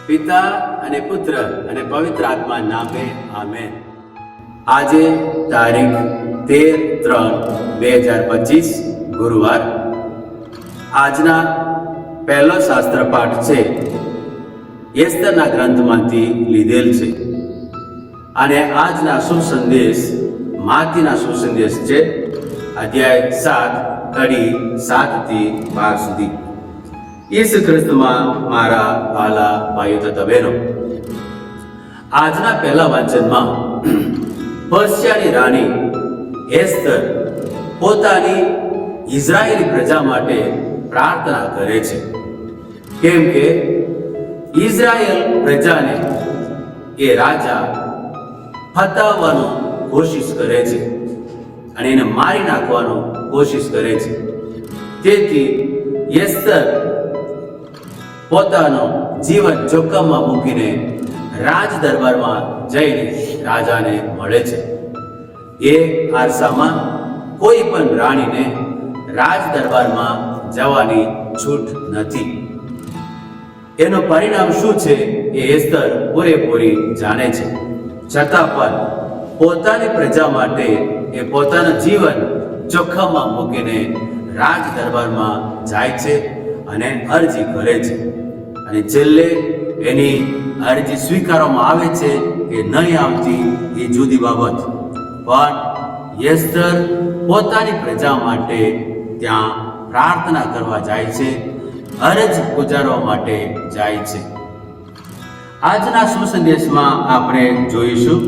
પિતા અને પુત્ર અને પવિત્ર આત્મા નામે આમેન. આજે તારીખ 13/3/2025 ગુરુવાર. આજના પહેલો શાસ્ત્ર પાઠ છે એસ્તરના ગ્રંથમાંથી લીધેલ છે અને આજના સુસંદેશ માથીના સુસંદેશ છે અધ્યાય 7 કડી 7 થી 12 સુધી. ઈસુ ખ્રિસ્તમાં મારા વાલા ભાઈઓ તથા બહેનો, આજના પહેલા વાંચનમાં પર્શિયાની રાણી એસ્તર પોતાની ઇઝરાયેલી પ્રજા માટે પ્રાર્થના કરે છે, કેમ કે ઇઝરાયેલ પ્રજાને એ રાજા ફતાવવાનો કોશિશ કરે છે અને એને મારી નાખવાનો કોશિશ કરે છે. તેથી એસ્તર પોતાનો જીવન જોખમમાં મૂકીને રાજ દરબારમાં જઈને રાજાને મળે છે. એ આરસામાં કોઈ પણ રાણીને રાજ દરબારમાં જવાની છૂટ નથી. એનું પરિણામ શું છે એ એસ્તર પૂરેપૂરી જાણે છે. છતાં પણ પોતાની પ્રજા માટે એ પોતાનું જીવન જોખમમાં મૂકીને રાજ દરબારમાં જાય છે અને અરજી કરે છે. અને છેલ્લે એની અરજી સ્વીકારવામાં આવે છે કે નહીં આવતી એ જુદી બાબત, પણ એસ્તર પોતાની પ્રજા માટે ત્યાં પ્રાર્થના કરવા જાય છે, અરજ ગુજારવા માટે જાય છે. આજના સુસંદેશમાં આપણે જોઈશું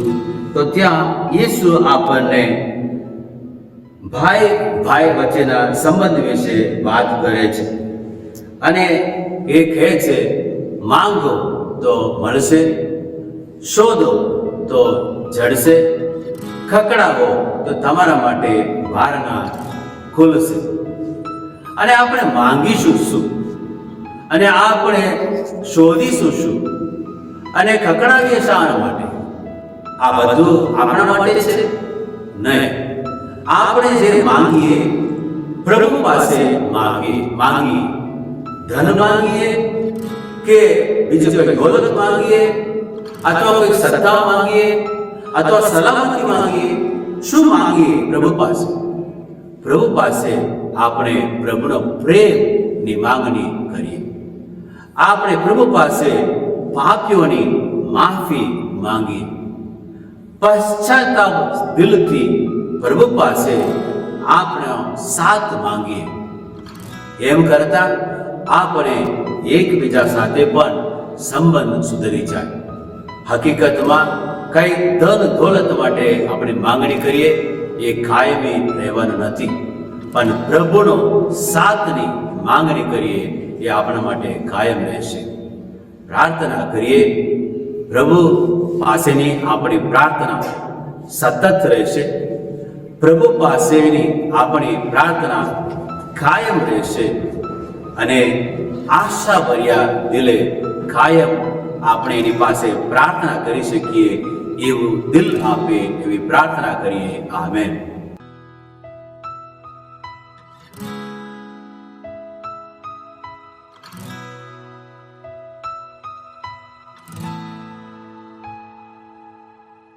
તો ત્યાં યેસુ આપણને ભાઈ વચ્ચેના સંબંધ વિશે વાત કરે છે અને એ કહે છે, માંગો તો મળશે, શોધો તો જડશે, ખખડાવો તો તમારા માટે બારણાં ખુલશે. અને આપણે માંગીશું શું અને આપણે શોધીશું શું અને ખખડાવીએ શાના માટે? આ બધું આપણા માટે છે? નહીં. આપણે જે માંગીએ પ્રભુ પાસે માંગીએ, ધન માંગીએ કે બીજું કોઈ દોલત માંગીએ અથવા કોઈ સત્તા માંગીએ અથવા સલામતી માંગીએ, શું માંગીએ પ્રભુ પાસે? પ્રભુ પાસે આપણે પ્રભુનો પ્રેમની માંગણી કરીએ. આપણે પ્રભુ પાસે પાપીઓની માફી માંગીએ. પશ્ચાતાપ દિલથી પ્રભુ પાસે આપણો સાથ માંગીએ. એમ કરતા આપણે એકબીજા સાથે પણ સંબંધ સુધરી જાય. હકીકતમાં કઈ ધન દોલત માટે આપણે માંગણી કરીએ એ કાયમી રહેવાનું નથી, પણ પ્રભુનો સાથની માંગણી કરીએ એ આપણા માટે કાયમ રહેશે. પ્રાર્થના કરીએ, પ્રભુ પાસેની આપણી પ્રાર્થના સતત રહેશે. પ્રભુ પાસેની આપણી પ્રાર્થના કાયમ રહેશે અને આશાભર્યા દિલે કાયમ આપણે એની પાસે પ્રાર્થના કરી શકીએ એવું દિલ આપે એવી પ્રાર્થના કરીએ. આમેન.